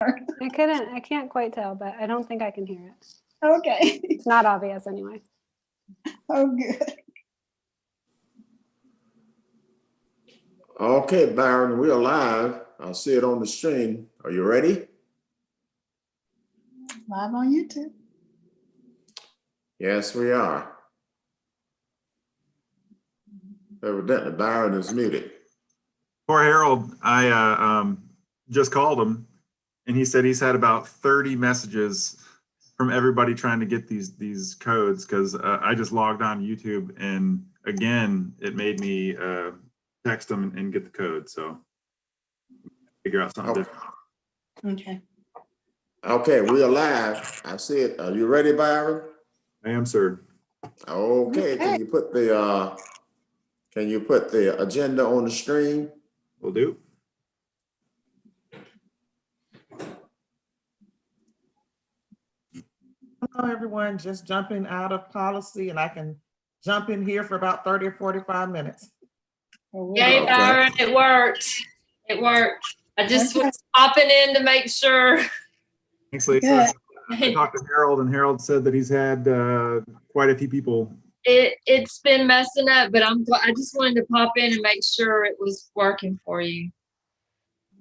I can't quite tell, but I don't think I can hear it. Okay. It's not obvious anyway. Oh, good. Okay, Byron, we are live. I see it on the stream. Are you ready? Live on YouTube. Yes, we are. Evidently, Byron is muted. Poor Harold, I just called him, and he said he's had about 30 messages from everybody trying to get these codes, because I just logged on YouTube, and again, it made me text them and get the code. So figure out something different. Okay. Okay, we are live. I see it. Are you ready, Byron? I am, sir. Okay. Can you put the agenda on the screen? Will do. Hello, everyone. Just jumping out of policy, and I can jump in here for about 30 or 45 minutes. Yay, Okay. Byron, it worked. It worked. I just was popping in to make sure. Thanks, Lisa. I talked to Harold, and Harold said that he's had quite a few people. It's been messing up, but I just wanted to pop in and make sure it was working for you.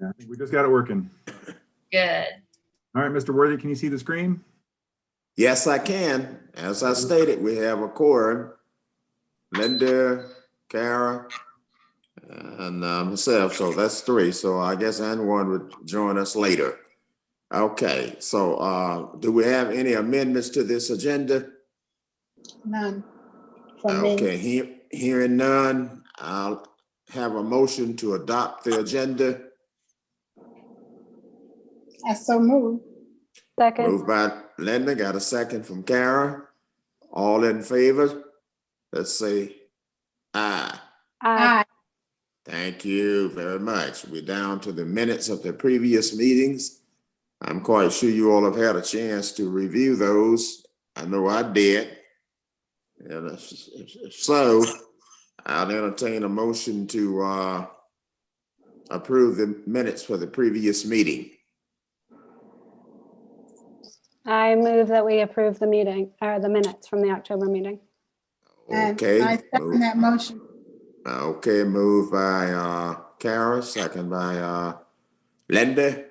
Yeah, I think we just got it working. Good. All right, Mr. Worthy, can you see the screen? Yes, I can. As I stated, we have a quorum. Linda, Kara, and myself. So that's three. So I guess anyone would join us later. Okay. So do we have any amendments to this agenda? None. From me. Okay. Hearing none, I'll have a motion to adopt the agenda. I so move. Second. Moved by Linda, got a second from Kara. All in favor? Let's say aye. Aye. Thank you very much. We're down to the minutes of the previous meetings. I'm quite sure you all have had a chance to review those. I know I did. And so I'll entertain a motion to approve the minutes for the previous meeting. I move that we approve the minutes from the October meeting. Okay. I second that motion. Okay, moved by Kara, second by Linda.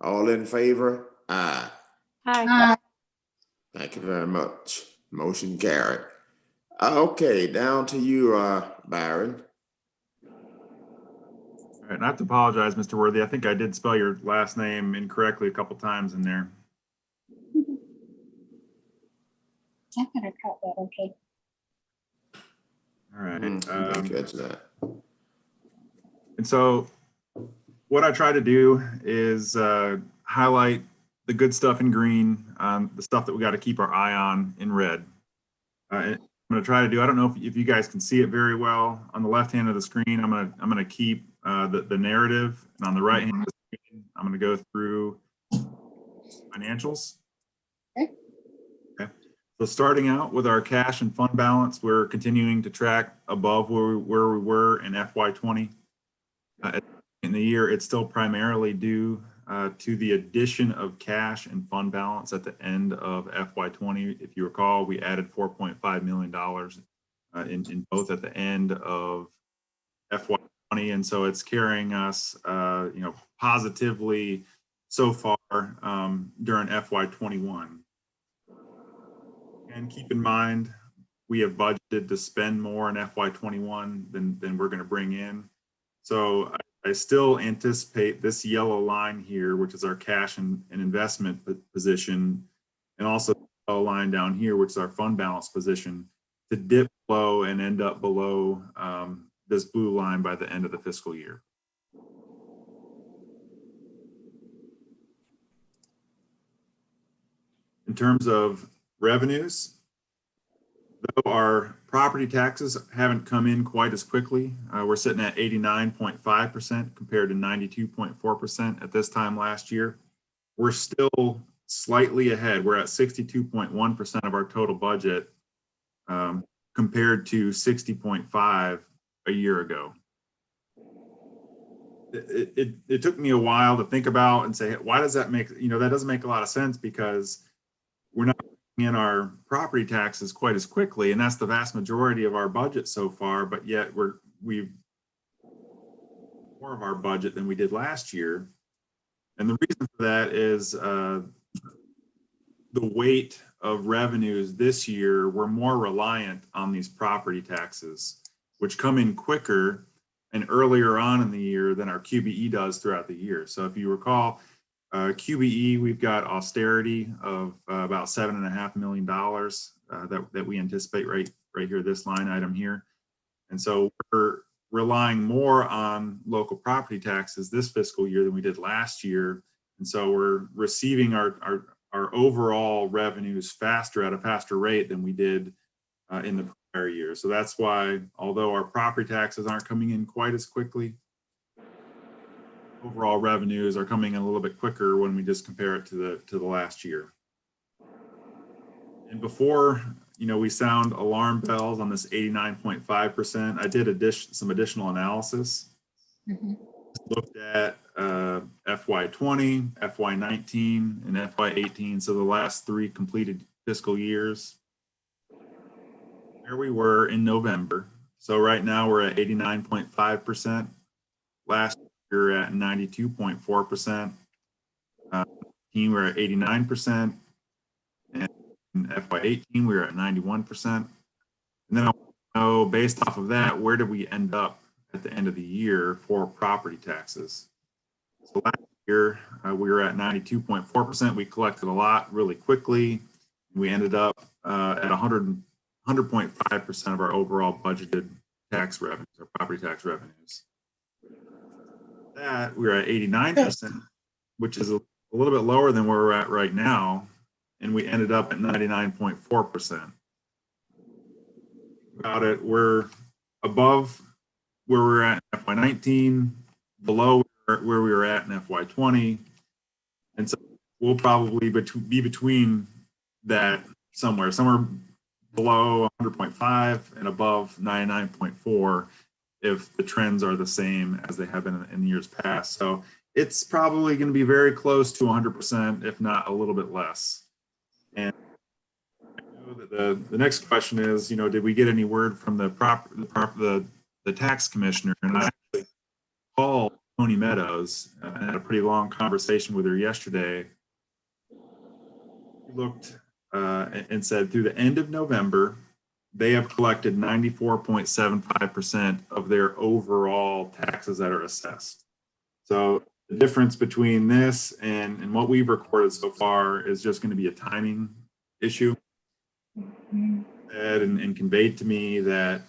All in favor? Aye. Aye. Thank you very much. Motion carried. Okay, down to you, Byron. All right, not to apologize, Mr. Worthy. I think I did spell your last name incorrectly a couple times in there. I better cut that, okay. All right. Didn't catch that. And so what I try to do is highlight the good stuff in green, the stuff that we got to keep our eye on in red. I'm going to try to do, I don't know if you guys can see it very well. On the left hand of the screen, I'm going to keep the narrative, and on the right hand of the screen, I'm going to go through financials. Okay. So starting out with our cash and fund balance, we're continuing to track above where we were in FY20. In the year, it's still primarily due to the addition of cash and fund balance at the end of FY20. If you recall, we added $4.5 million in both at the end of FY20, and so it's carrying us, positively so far during FY21. And keep in mind, we have budgeted to spend more in FY21 than we're going to bring in. So I still anticipate this yellow line here, which is our cash and investment position, and also the yellow line down here, which is our fund balance position, to dip below and end up below this blue line by the end of the fiscal year. In terms of revenues, though our property taxes haven't come in quite as quickly, we're sitting at 89.5% compared to 92.4% at this time last year. We're still slightly ahead. We're at 62.1% of our total budget compared to 60.5% a year ago. it took me a while to think about and say, why does that make, that doesn't make a lot of sense, because we're not in our property taxes quite as quickly, and that's the vast majority of our budget so far, but yet we've more of our budget than we did last year. And the reason for that is the weight of revenues this year, we're more reliant on these property taxes, which come in quicker and earlier on in the year than our QBE does throughout the year. So if you recall, QBE, we've got austerity of about $7.5 million that we anticipate right here, this line item here. And so we're relying more on local property taxes this fiscal year than we did last year. And so we're receiving our overall revenues faster at a faster rate than we did in the prior year. So that's why, although our property taxes aren't coming in quite as quickly, overall revenues are coming in a little bit quicker when we just compare it to the last year. And before, we sound alarm bells on this 89.5%, I did some additional analysis. Looked at FY20, FY19, and FY18, so the last 3 completed fiscal years. Where we were in November. So right now we're at 89.5%. Last year at 92.4%. We were at 89%. And in FY18 we were at 91%. And then I want to know, based off of that, where did we end up at the end of the year for property taxes? So last year we were at 92.4%. We collected a lot really quickly. We ended up at 100.5% of our overall budgeted tax revenues, or property tax revenues. That we're at 89%, which is a little bit lower than where we're at right now, and we ended up at 99.4%. About it, we're above where we're at in FY19, below where we were at in FY20, and so we'll probably be between that somewhere below 100.5 and above 99.4 if the trends are the same as they have been in years past. So it's probably going to be very close to 100%, if not a little bit less. And I know that the next question is, did we get any word from the tax commissioner? And I actually called Tony Meadows and had a pretty long conversation with her yesterday. We looked and said through the end of November, they have collected 94.75% of their overall taxes that are assessed. So the difference between this and what we've recorded so far is just going to be a timing issue. And conveyed to me that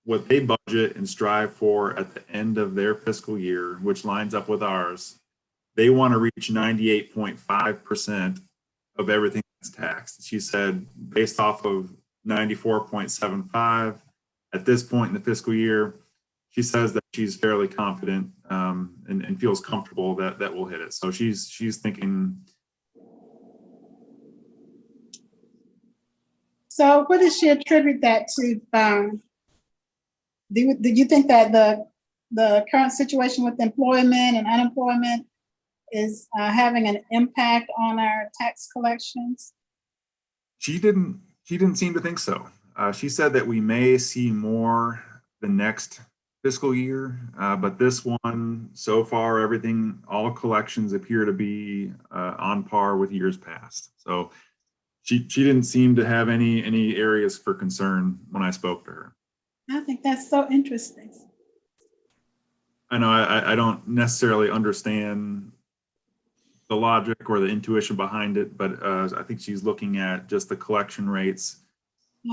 what they budget and strive for at the end of their fiscal year, which lines up with ours, they want to reach 98.5% of everything that's taxed. She said, based off of 94.75 at this point in the fiscal year, she says that she's fairly confident and feels comfortable that we'll hit it. So she's thinking. So what does she attribute that to? Do you think that the current situation with employment and unemployment is having an impact on our tax collections? She didn't seem to think so. She said that we may see more the next fiscal year, but this one, so far, all collections appear to be on par with years past. So she didn't seem to have any areas for concern when I spoke to her. I think that's so interesting. I know I don't necessarily understand the logic or the intuition behind it, but I think she's looking at just the collection rates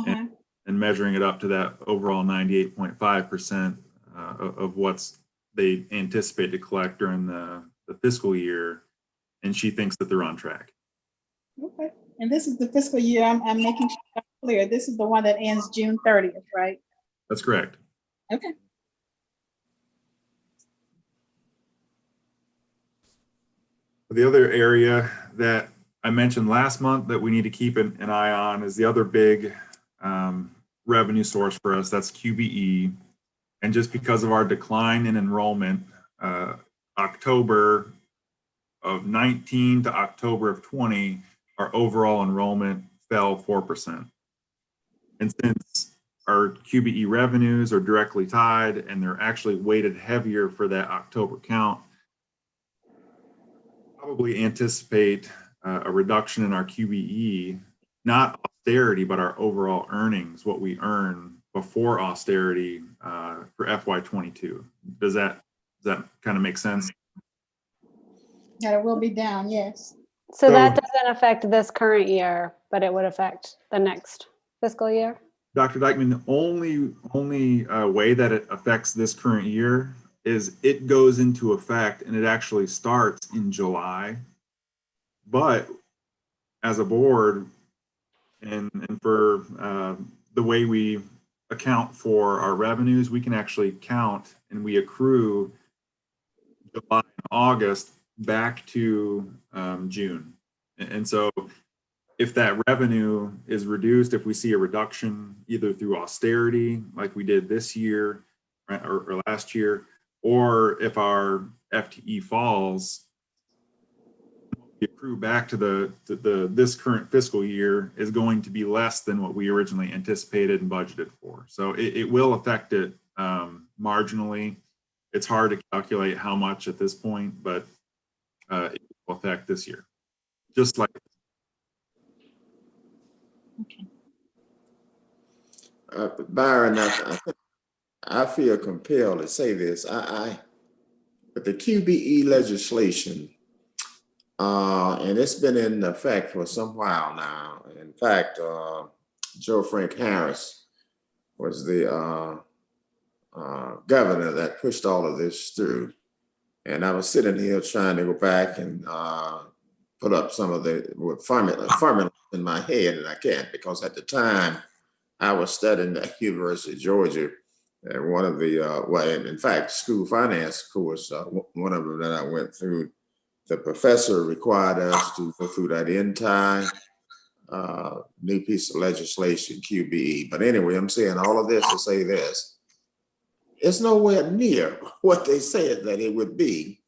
and measuring it up to that overall 98.5% of what's they anticipate to collect during the fiscal year, and she thinks that they're on track. Okay, and this is the fiscal year, I'm making sure I'm clear, this is the one that ends June 30th, right? That's correct. Okay. The other area that I mentioned last month that we need to keep an eye on is the other big revenue source for us, that's QBE. And just because of our decline in enrollment October of 19 to October of 20, our overall enrollment fell 4%. And since our QBE revenues are directly tied and they're actually weighted heavier for that October count, probably anticipate a reduction in our QBE, not austerity, but our overall earnings, what we earn before austerity for FY22. Does that kind of make sense? That it will be down, yes. So that doesn't affect this current year, but it would affect the next fiscal year? Dr. Dykeman, the only way that it affects this current year is it goes into effect and it actually starts in July. But as a board and for the way we account for our revenues, we can actually count and we accrue July and August back to June. And so if that revenue is reduced, if we see a reduction either through austerity like we did this year or last year, or if our FTE falls, we accrue back to this current fiscal year is going to be less than what we originally anticipated and budgeted for. So it will affect it marginally. It's hard to calculate how much at this point, but it will affect this year, just like. Okay. Byron, I feel compelled to say this. But the QBE legislation, and it's been in effect for some while now. In fact, Joe Frank Harris was the governor that pushed all of this through. And I was sitting here trying to go back and put up some of the formula in my head, and I can't, because at the time I was studying at University of Georgia, and one of the, in fact, school finance course, one of them that I went through, the professor required us to go through that entire new piece of legislation, QBE. But anyway, I'm saying all of this to say this. It's nowhere near what they said that it would be.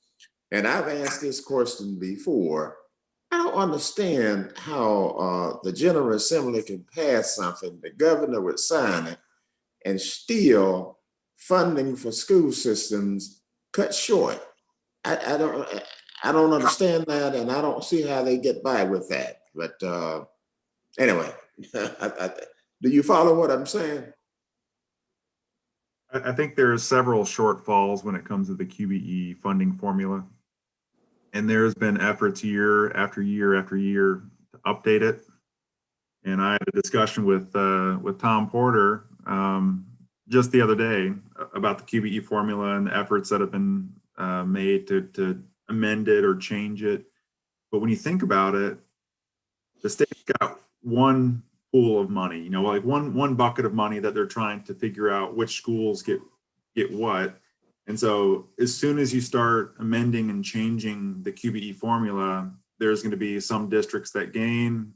And I've asked this question before. I don't understand how the General Assembly can pass something, the governor would sign it, and still funding for school systems cut short. I don't understand that, and I don't see how they get by with that. But anyway, do you follow what I'm saying? I think there are several shortfalls when it comes to the QBE funding formula. And there's been efforts year after year after year to update it. And I had a discussion with Tom Porter just the other day about the QBE formula and the efforts that have been made to amend it or change it. But when you think about it, the state's got one pool of money, like one bucket of money that they're trying to figure out which schools get what. And so as soon as you start amending and changing the QBE formula, there's going to be some districts that gain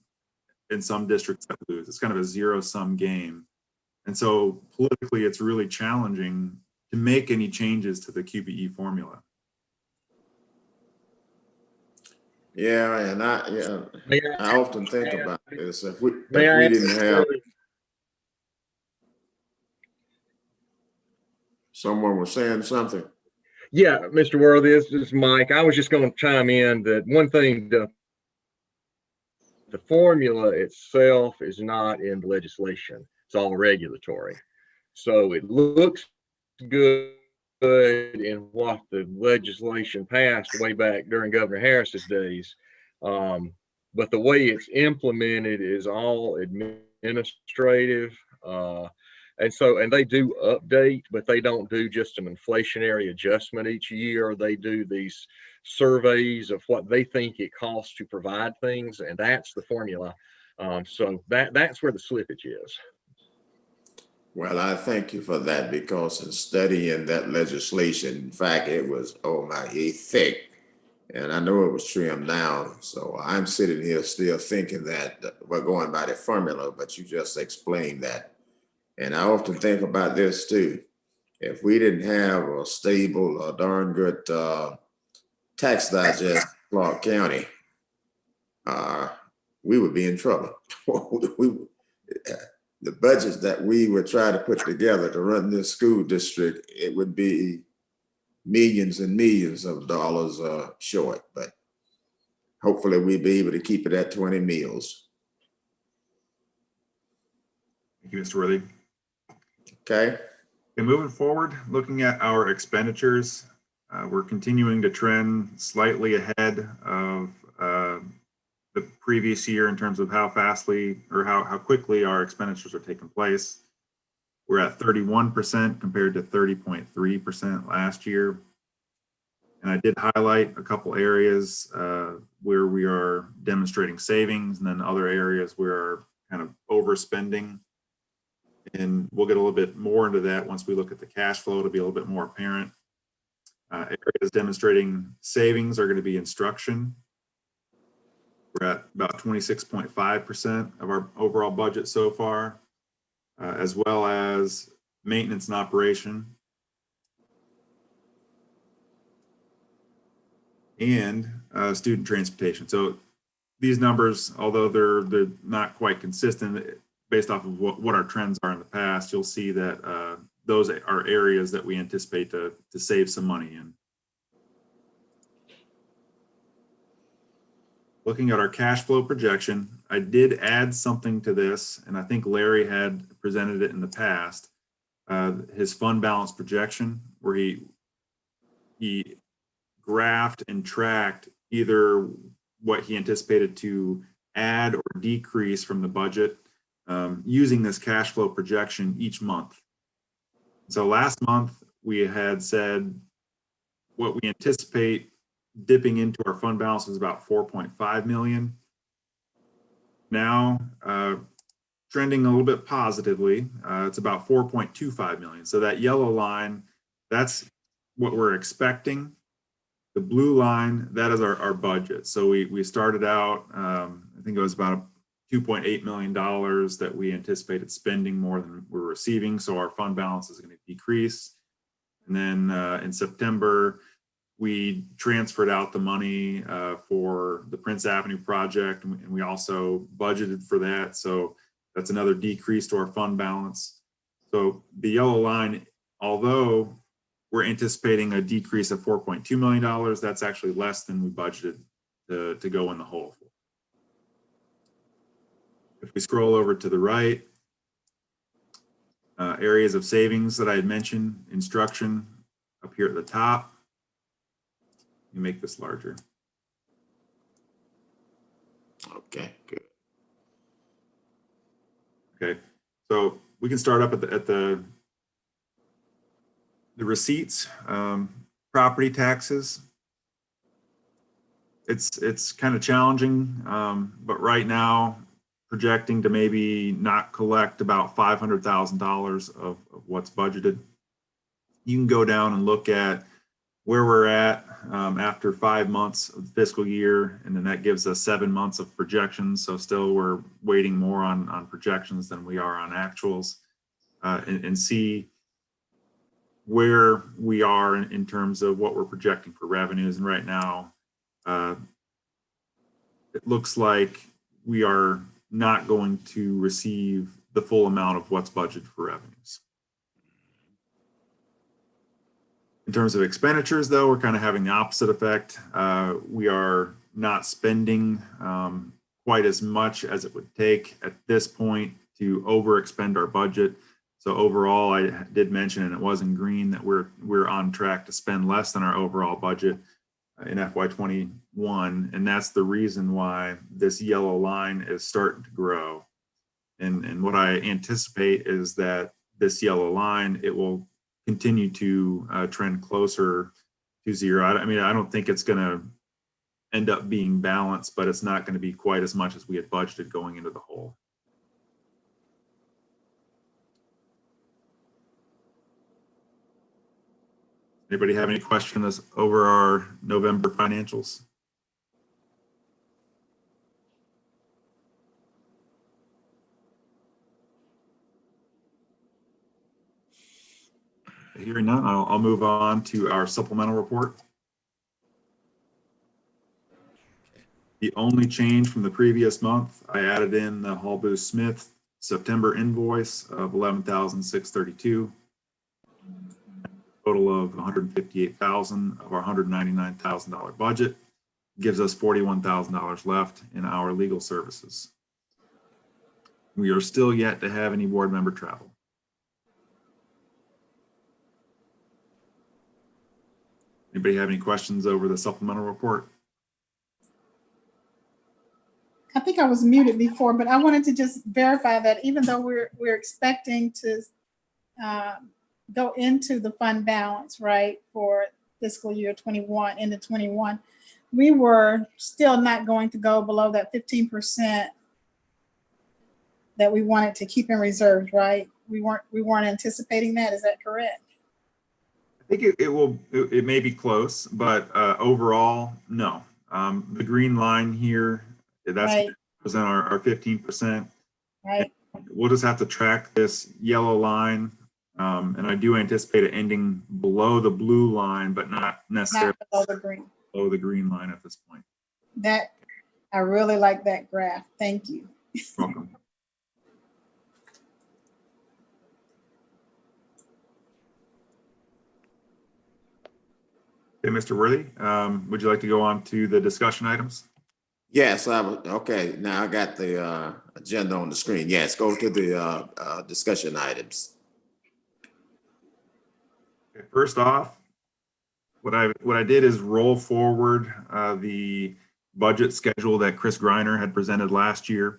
and some districts that lose. It's kind of a zero-sum game. And so politically, it's really challenging to make any changes to the QBE formula. Yeah, and I often think about this. If we May I didn't have, someone was saying something. Yeah, Mr. Worthy, this is Mike. I was just going to chime in that one thing, the formula itself is not in the legislation. It's all regulatory. So it looks good in what the legislation passed way back during Governor Harris's days. But the way it's implemented is all administrative. And they do update, but they don't do just an inflationary adjustment each year. They do these surveys of what they think it costs to provide things, and that's the formula. So that's where the slippage is. Well, I thank you for that, because in studying that legislation, in fact, it was, thick. And I know it was trimmed down. So I'm sitting here still thinking that we're going by the formula, but you just explained that. And I often think about this too. if we didn't have a stable, darn good tax digest in Clark County, we would be in trouble. The budgets that we would try to put together to run this school district, it would be millions and millions of dollars short, but hopefully we'll be able to keep it at 20 meals. Thank you, Mr. Worthy. Okay, Okay, moving forward, looking at our expenditures, we're continuing to trend slightly ahead of the previous year in terms of how fastly or how quickly our expenditures are taking place. We're at 31% compared to 30.3% last year. And I did highlight a couple areas where we are demonstrating savings, and then other areas where we're kind of overspending. And we'll get a little bit more into that once we look at the cash flow. It'll be a little bit more apparent. Areas demonstrating savings are going to be instruction. We're at about 26.5% of our overall budget so far, as well as maintenance and operation. And student transportation. So these numbers, although they're not quite consistent based off of what our trends are in the past, you'll see that those are areas that we anticipate to save some money in. Looking at our cash flow projection, I did add something to this, and I think Larry had presented it in the past. His fund balance projection, where he graphed and tracked either what he anticipated to add or decrease from the budget using this cash flow projection each month. So last month we had said what we anticipate dipping into our fund balance was about 4.5 million. Now trending a little bit positively, it's about 4.25 million. So that yellow line, that's what we're expecting. The blue line, that is our budget. So we started out, I think it was about $2.8 million that we anticipated spending more than we're receiving. So our fund balance is going to decrease. And then in September, we transferred out the money for the Prince Avenue project, and we also budgeted for that. So that's another decrease to our fund balance. So the yellow line, although we're anticipating a decrease of $4.2 million, that's actually less than we budgeted to go in the hole. If we scroll over to the right, areas of savings that I had mentioned, instruction up here at the top. You make this larger. okay, good. Okay, so we can start up at the receipts, property taxes. It's kind of challenging, but right now projecting to maybe not collect about $500,000 of what's budgeted. You can go down and look at where we're at after 5 months of the fiscal year, and then that gives us 7 months of projections. So still we're waiting more on projections than we are on actuals, and see where we are in terms of what we're projecting for revenues. And right now, it looks like we are not going to receive the full amount of what's budgeted for revenues. In terms of expenditures, though, we're kind of having the opposite effect. We are not spending quite as much as it would take at this point to overexpend our budget. So overall, I did mention, and it was in green, that we're on track to spend less than our overall budget in FY21, and that's the reason why this yellow line is starting to grow. And what I anticipate is that this yellow line, it will continue to trend closer to zero. I mean, I don't think it's going to end up being balanced, but it's not going to be quite as much as we had budgeted going into the hole. Anybody have any questions over our November financials? Hearing none, I'll move on to our supplemental report. The only change from the previous month, I added in the Hallboo Smith September invoice of $11,632. Total of $158,000 of our $199,000 budget gives us $41,000 left in our legal services. We are still yet to have any board member travel. Anybody have any questions over the supplemental report? I think I was muted before, but I wanted to just verify that even though we're expecting to go into the fund balance, right, for fiscal year 21 into 21, we were still not going to go below that 15% that we wanted to keep in reserves, right? We weren't anticipating that. Is that correct? I think it may be close, but overall, no. The green line here, that's Right. represent our 15%. Right. We'll just have to track this yellow line. And I do anticipate it ending below the blue line, but not necessarily Not below the green. below the green line at this point. That, I really like that graph. Thank you. Welcome. Okay, Mr. Worthy, would you like to go on to the discussion items? Yes, okay, now I got the agenda on the screen. Yes, go to the discussion items. Okay, first off, what I did is roll forward the budget schedule that Chris Greiner had presented last year.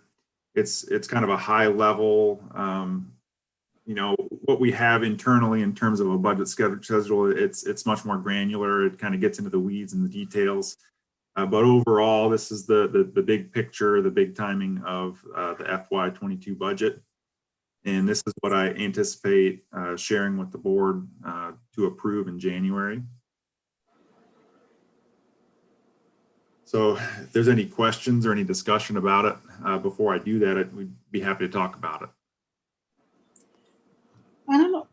It's kind of a high level, what we have internally in terms of a budget schedule. It's much more granular. It kind of gets into the weeds and the details. But overall, this is the big picture, the big timing of the FY22 budget. And this is what I anticipate sharing with the board to approve in January. So if there's any questions or any discussion about it before I do that, we'd be happy to talk about it.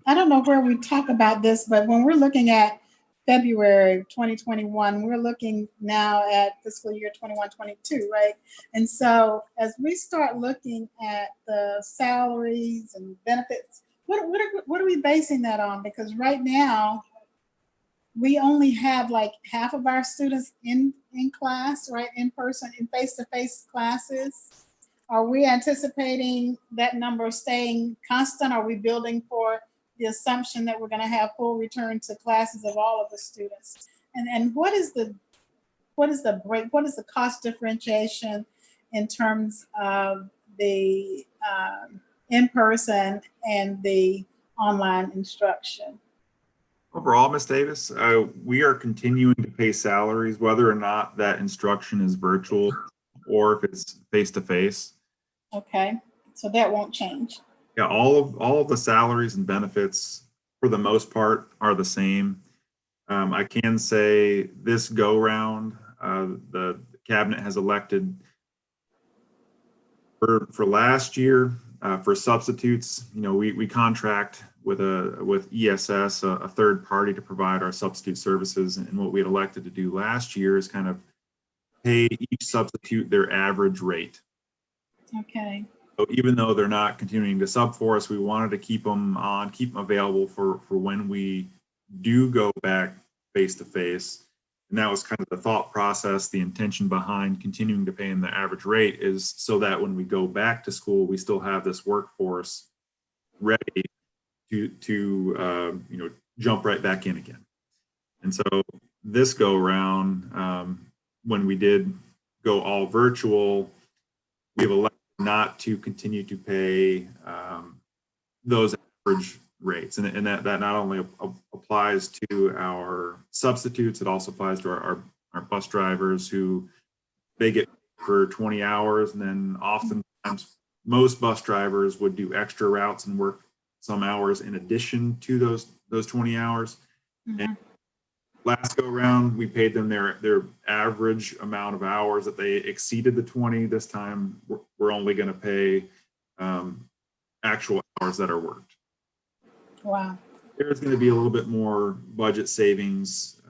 I don't know where we talk about this, but when we're looking at February 2021, we're looking now at fiscal year 21-22, right? And so as we start looking at the salaries and benefits, what are we basing that on? Because right now, we only have like half of our students in class, right? In person, in face-to-face classes. Are we anticipating that number staying constant? Are we building for the assumption that we're going to have full return to classes of all of the students? And what is the cost differentiation in terms of the in-person and the online instruction? Overall, Ms. Davis, we are continuing to pay salaries, whether or not that instruction is virtual or if it's face-to-face. Okay, so that won't change. Yeah, all of the salaries and benefits, for the most part, are the same. I can say this go round, the cabinet has elected for last year for substitutes. We contract with ESS, a third party, to provide our substitute services. And what we had elected to do last year is kind of pay each substitute their average rate. Okay. So even though they're not continuing to sub for us, we wanted to keep them available for when we do go back face to face. And that was kind of the thought process. The intention behind continuing to pay them the average rate is so that when we go back to school, we still have this workforce ready to jump right back in again. And so this go around, when we did go all virtual, we've elected not to continue to pay those average rates. And that not only applies to our substitutes, it also applies to our bus drivers who they get for 20 hours. And then oftentimes most bus drivers would do extra routes and work some hours in addition to those 20 hours. Mm-hmm. And last go around, we paid them their average amount of hours that they exceeded the 20. This time, we're only going to pay actual hours that are worked. Wow. there's going to be a little bit more budget savings.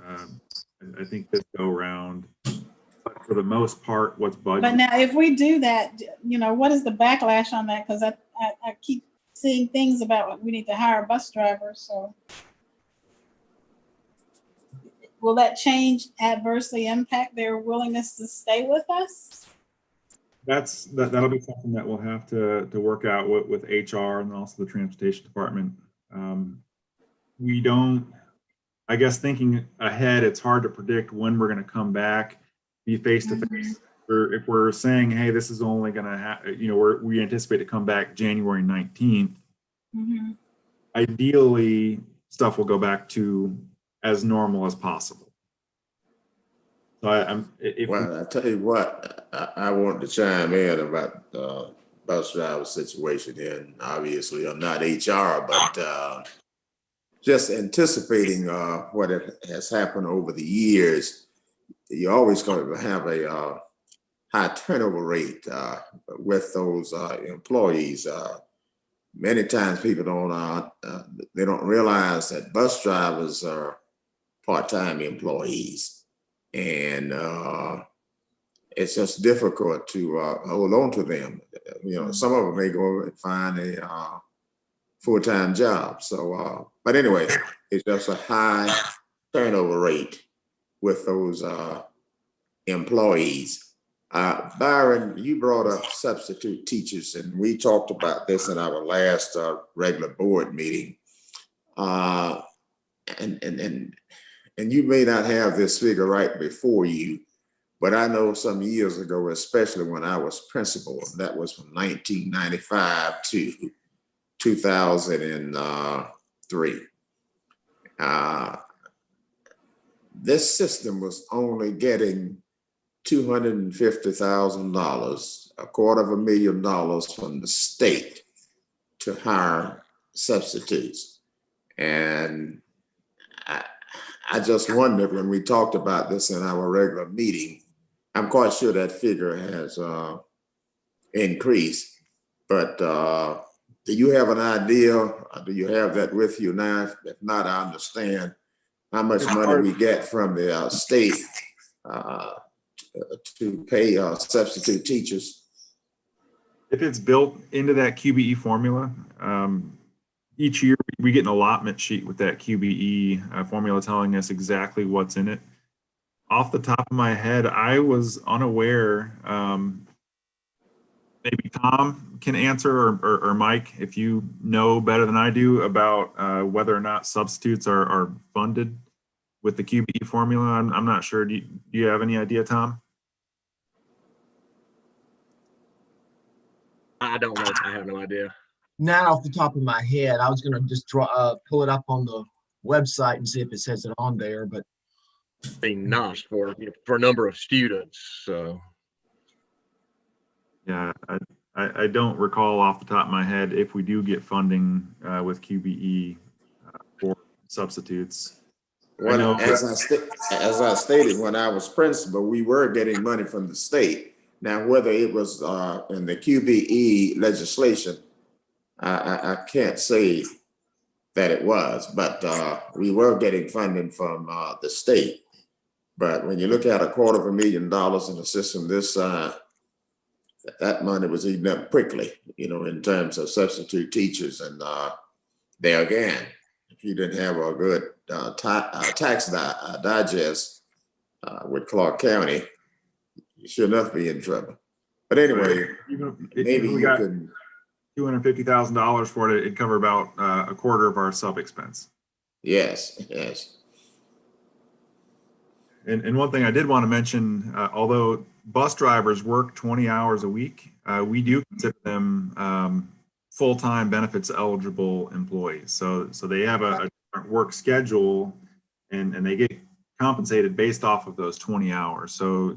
I think this go around, but for the most part, what's But budgeted. now if we do that, what is the backlash on that? Because I keep seeing things about we need to hire bus drivers, so. Will that change adversely impact their willingness to stay with us? That'll be something that we'll have to work out with HR and also the transportation department. We don't, I guess, thinking ahead, it's hard to predict when we're going to come back, be face to face. Or if we're saying, hey, this is only going to happen, we anticipate to come back January 19th. Mm-hmm. Ideally, stuff will go back to as normal as possible. So Well, I tell you what, I want to chime in about the bus driver situation here. And obviously, I'm not HR, but just anticipating what has happened over the years, you're always going to have a high turnover rate with those employees. Many times people they don't realize that bus drivers are part-time employees, and it's just difficult to hold on to them. Some of them may go and find a full-time job. So, but anyway, it's just a high turnover rate with those employees. Byron, you brought up substitute teachers, and we talked about this in our last regular board meeting. And you may not have this figure right before you, but I know some years ago, especially when I was principal, that was from 1995 to 2003. This system was only getting $250,000, $250,000 from the state to hire substitutes. And I just wondered when we talked about this in our regular meeting, I'm quite sure that figure has increased, but do you have an idea? Do you have that with you now? If not, I understand how much money we get from the state to pay substitute teachers. If it's built into that QBE formula, each year we get an allotment sheet with that QBE formula telling us exactly what's in it. Off the top of my head, I was unaware. Maybe Tom can answer, or Mike, if you know better than I do about whether or not substitutes are funded with the QBE formula. I'm not sure. Do you have any idea, Tom? I don't know. I have no idea. Not off the top of my head. I was going to just pull it up on the website and see if it says it on there, but Be nice for a number of students. So Yeah, I don't recall off the top of my head if we do get funding with QBE for substitutes. Well, as I stated, when I was principal, we were getting money from the state. Now, whether it was in the QBE legislation, I can't say that it was, but we were getting funding from the state. But when you look at $250,000 in a system this size, that money was eaten up quickly, in terms of substitute teachers. And there again, if you didn't have a good tax digest with Clark County, you should enough be in trouble. But anyway, maybe we you got could. $250,000 for it. It'd cover about a quarter of our sub expense. Yes. And one thing I did want to mention, although bus drivers work 20 hours a week, we do consider them full-time benefits eligible employees. So they have a different work schedule, and they get compensated based off of those 20 hours. So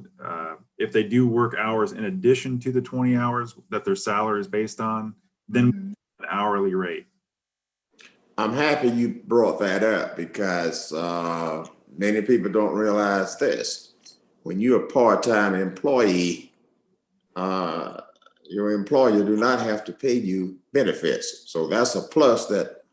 if they do work hours in addition to the 20 hours that their salary is based on, then an hourly rate. I'm happy you brought that up because many people don't realize this. When you're a part-time employee, your employer do not have to pay you benefits. So that's a plus that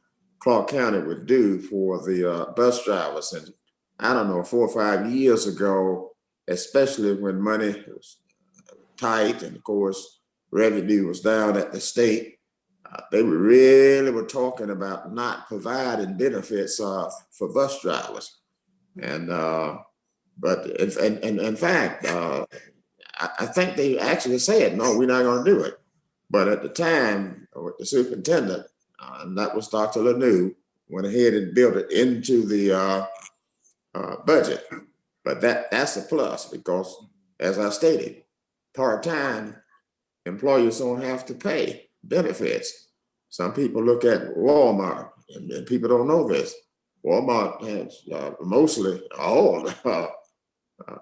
Clark County would do for the bus drivers. And I don't know, 4 or 5 years ago, especially when money was tight and of course revenue was down at the state, they were talking about not providing benefits for bus drivers. And but in fact, I think they actually said, no, we're not going to do it. But at the time, with the superintendent, and that was Dr. Lanou, went ahead and built it into the budget. But that's a plus because, as I stated, part-time employers don't have to pay benefits. Some people look at Walmart, and people don't know this. Walmart has mostly all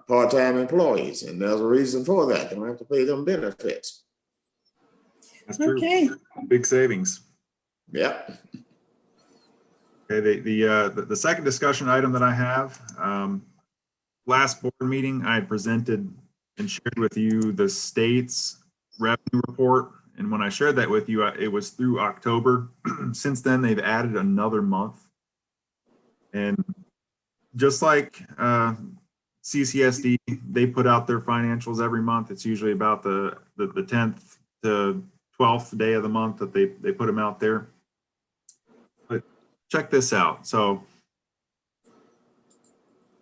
part-time employees, and there's a reason for that. They don't have to pay them benefits. That's true. Okay. Big savings. Yep. Okay, the second discussion item that I have, last board meeting, I presented and shared with you the state's revenue report. And when I shared that with you, it was through October. Since then, they've added another month. And just like CCSD, they put out their financials every month. It's usually about the 10th to 12th day of the month that they put them out there. But check this out. So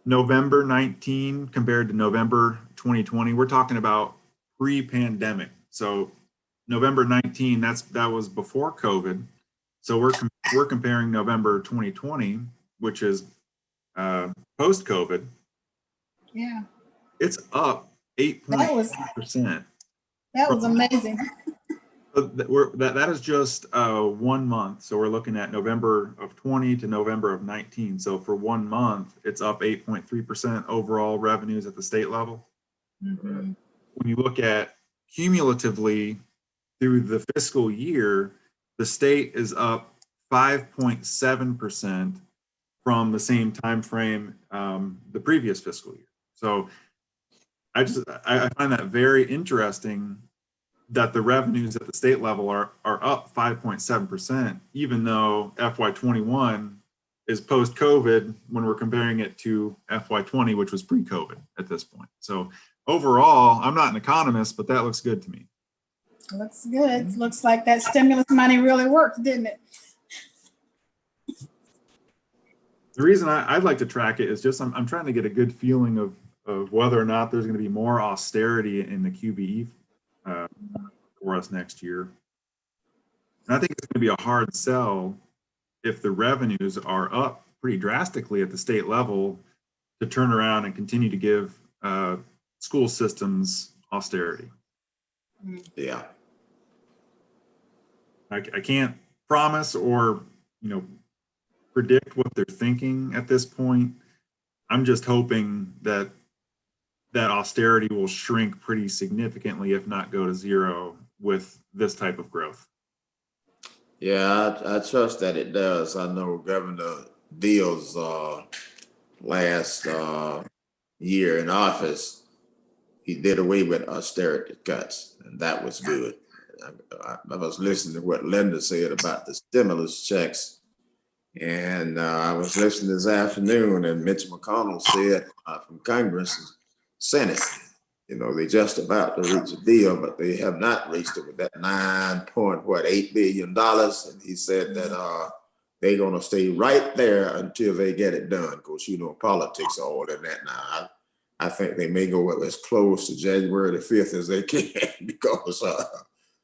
November 19 compared to November 2020, we're talking about pre-pandemic. So November 19, that was before COVID. So we're comparing November 2020, which is post-COVID. Yeah. It's up 8.5%. That was amazing. That is just 1 month. So we're looking at November of 20 to November of 19. So for 1 month, it's up 8.3% overall revenues at the state level. Mm-hmm. When you look at cumulatively through the fiscal year, the state is up 5.7% from the same time frame the previous fiscal year. So I find that very interesting that the revenues at the state level are up 5.7%, even though FY21 is post-COVID when we're comparing it to FY20, which was pre-COVID at this point. So overall, I'm not an economist, but that looks good to me. Looks good. Looks like that stimulus money really worked, didn't it? The reason I'd like to track it is just I'm trying to get a good feeling of whether or not there's going to be more austerity in the QBE for us next year. And I think it's going to be a hard sell if the revenues are up pretty drastically at the state level to turn around and continue to give school systems austerity. Yeah. I can't promise or predict what they're thinking at this point. I'm just hoping that austerity will shrink pretty significantly, if not go to zero, with this type of growth. Yeah, I trust that it does. I know Governor Deal's last year in office, he did away with austerity cuts, and that was good. I was listening to what Linda said about the stimulus checks, and I was listening this afternoon, and Mitch McConnell said from Congress and Senate, they just about to reach a deal, but they have not reached it with that $9.8 billion. And he said that they're going to stay right there until they get it done. Of course, politics are all in that now. I think they may go as close to January the 5th as they can because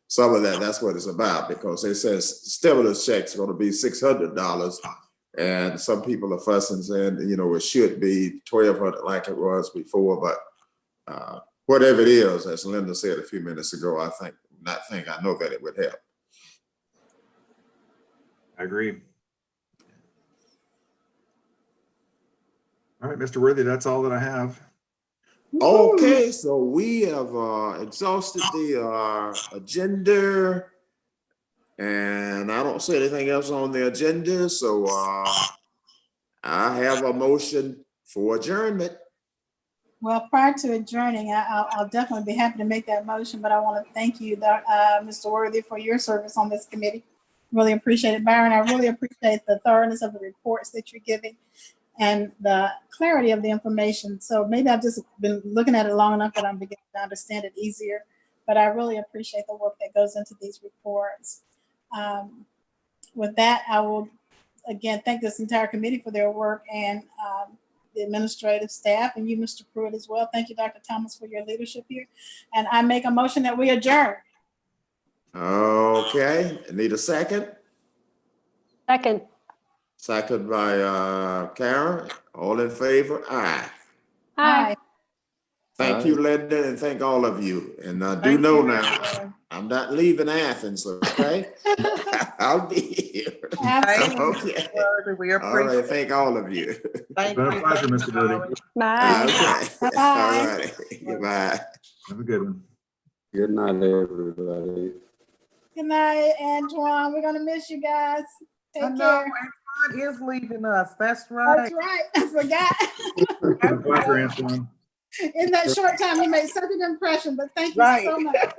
some of that's what it's about, because it says stimulus checks are going to be $600. And some people are fussing saying, it should be $1,200 like it was before. But whatever it is, as Linda said a few minutes ago, I know that it would help. I agree. All right, Mr. Worthy, that's all that I have. Okay, so we have exhausted the agenda, and I don't see anything else on the agenda, so I have a motion for adjournment. Well, prior to adjourning, I'll definitely be happy to make that motion, but I want to thank you, Mr. Worthy, for your service on this committee. Really appreciate it, Byron. I really appreciate the thoroughness of the reports that you're giving and the clarity of the information. So maybe I've just been looking at it long enough that I'm beginning to understand it easier, but I really appreciate the work that goes into these reports. With that, I will again thank this entire committee for their work and the administrative staff and you, Mr. Pruitt, as well. Thank you, Dr. Thomas, for your leadership here. And I make a motion that we adjourn. Okay, need a second? Second. Second by Karen. All in favor? Aye. Hi. Thank you, Linda, and thank all of you. And do Thank know you, now, everyone. I'm not leaving Athens, okay? I'll be here. Absolutely. Okay. We All appreciate right, thank all of you. Thank Been a you. pleasure, Thank Mr. you, Doody. Howard. Bye. Okay. Bye-bye. All right. Goodbye. Have a good one. Good night, everybody. Good night, Antoine. We're gonna miss you guys. I Take know, care. Antoine is leaving us. That's right. That's right. I forgot. Been a pleasure, Antoine. In that short time, you made such an impression, but thank you Right. so much.